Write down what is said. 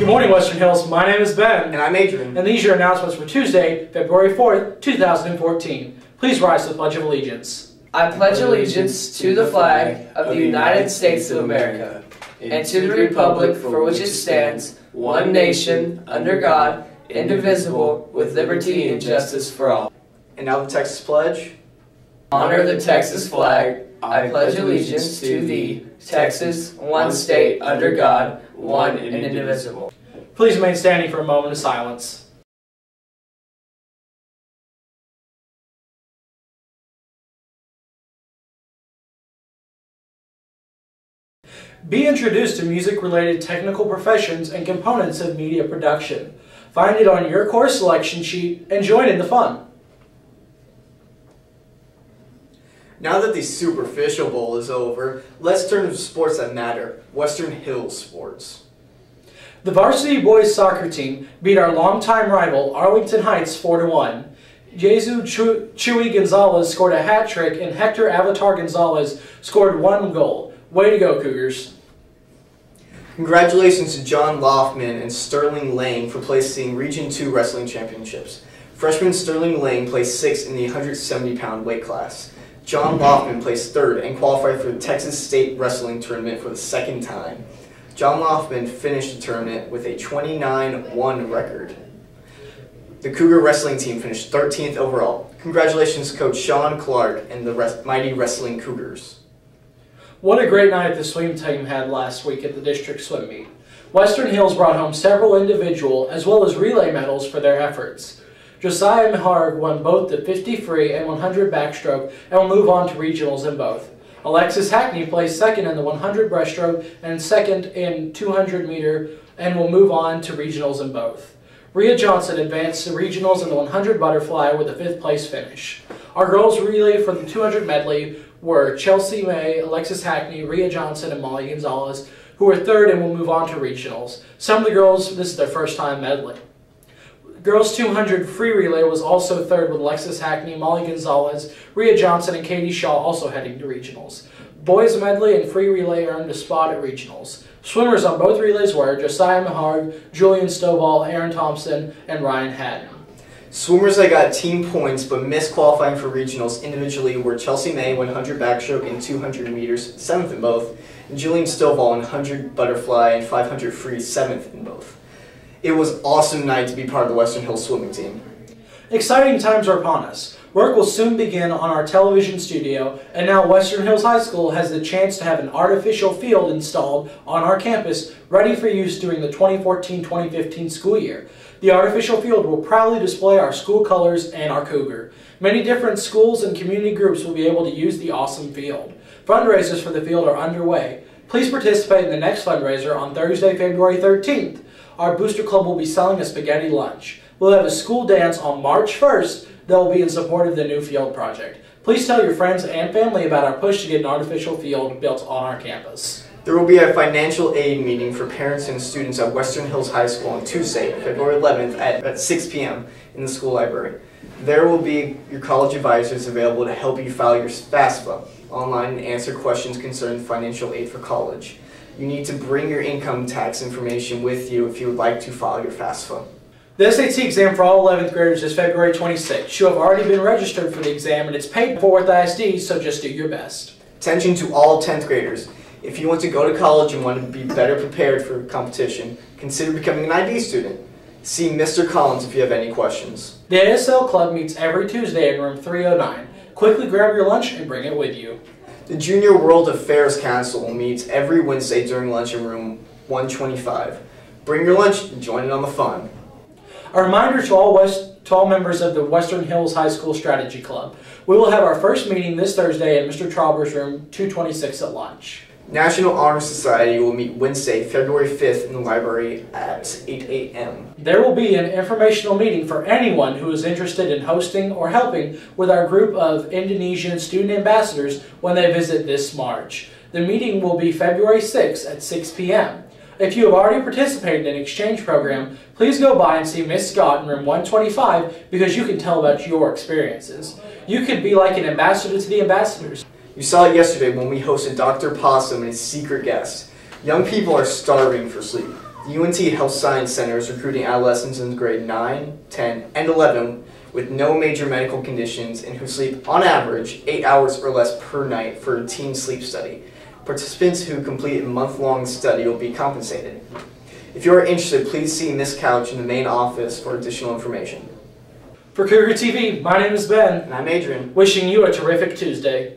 morning, Western Hills. My name is Ben. And I'm Adrian. And these are your announcements for Tuesday, February 4th, 2014. Please rise to the Pledge of Allegiance. I pledge allegiance to the flag of the United States of America and to the republic for which it stands, one nation, under God, indivisible, with liberty and justice for all. And now the Texas Pledge. Honor the Texas flag. I pledge allegiance to thee, Texas, one state, under God, one and indivisible. Please remain standing for a moment of silence. Be introduced to music-related technical professions and components of media production. Find it on your course selection sheet and join in the fun. Now that the Superficial Bowl is over, let's turn to sports that matter, Western Hills sports. The varsity boys soccer team beat our longtime rival Arlington Heights 4-1. Jesus Chewy Gonzalez scored a hat trick and Hector Avatar Gonzalez scored 1 goal. Way to go, Cougars. Congratulations to John Loftman and Sterling Lang for placing Region 2 Wrestling Championships. Freshman Sterling Lang placed 6th in the 170-pound weight class. John Loftman placed 3rd and qualified for the Texas State Wrestling Tournament for the 2nd time. John Loftman finished the tournament with a 29-1 record. The Cougar wrestling team finished 13th overall. Congratulations to Coach Sean Clark and the Mighty Wrestling Cougars. What a great night the swim team had last week at the district swim meet. Western Hills brought home several individual as well as relay medals for their efforts. Josiah Miharg won both the 50 free and 100 backstroke and will move on to regionals in both. Alexis Hackney placed 2nd in the 100 breaststroke and 2nd in 200 meter and will move on to regionals in both. Rhea Johnson advanced to regionals in the 100 butterfly with a 5th place finish. Our girls relay for the 200 medley were Chelsea May, Alexis Hackney, Rhea Johnson, and Molly Gonzalez, who were 3rd and will move on to regionals. Some of the girls, this is their first time medley. Girls 200 free relay was also 3rd with Alexis Hackney, Molly Gonzalez, Rhea Johnson, and Katie Shaw also heading to regionals. Boys medley and free relay earned a spot at regionals. Swimmers on both relays were Josiah Miharg, Julian Stovall, Aaron Thompson, and Ryan Haddon. Swimmers that got team points but missed qualifying for regionals individually were Chelsea May, 100 backstroke and 200 meters, 7th in both, and Julian Stovall, 100 butterfly and 500 free, 7th in both. It was an awesome night to be part of the Western Hills swimming team. Exciting times are upon us. Work will soon begin on our television studio, and now Western Hills High School has the chance to have an artificial field installed on our campus ready for use during the 2014-2015 school year. The artificial field will proudly display our school colors and our Cougar. Many different schools and community groups will be able to use the awesome field. Fundraisers for the field are underway. Please participate in the next fundraiser on Thursday, February 13th. Our booster club will be selling a spaghetti lunch. We'll have a school dance on March 1st that will be in support of the new field project. Please tell your friends and family about our push to get an artificial field built on our campus. There will be a financial aid meeting for parents and students at Western Hills High School on Tuesday, February 11th at 6 p.m. in the school library. There will be your college advisors available to help you file your FAFSA online and answer questions concerning financial aid for college. You need to bring your income tax information with you if you would like to file your FAFSA. The SAT exam for all 11th graders is February 26th. You have already been registered for the exam and it's paid for with ISD, so just do your best. Attention to all 10th graders. If you want to go to college and want to be better prepared for competition, consider becoming an IB student. See Mr. Collins if you have any questions. The ASL Club meets every Tuesday in room 309. Quickly grab your lunch and bring it with you. The Junior World Affairs Council meets every Wednesday during lunch in room 125. Bring your lunch and join in on the fun. A reminder to all members of the Western Hills High School Strategy Club. We will have our first meeting this Thursday in Mr. Trauber's room 226 at lunch. National Honor Society will meet Wednesday, February 5th in the library at 8 a.m. There will be an informational meeting for anyone who is interested in hosting or helping with our group of Indonesian student ambassadors when they visit this March. The meeting will be February 6th at 6 p.m. If you have already participated in an exchange program, please go by and see Miss Scott in room 125 because you can tell about your experiences. You could be like an ambassador to the ambassadors. You saw it yesterday when we hosted Dr. Possum and his secret guest. Young people are starving for sleep. The UNT Health Science Center is recruiting adolescents in grade 9, 10, and 11 with no major medical conditions and who sleep on average 8 hours or less per night for a teen sleep study. Participants who complete a month-long study will be compensated. If you are interested, please see Miss Couch in the main office for additional information. For Cougar TV, my name is Ben, And I'm Adrian. wishing you a terrific Tuesday.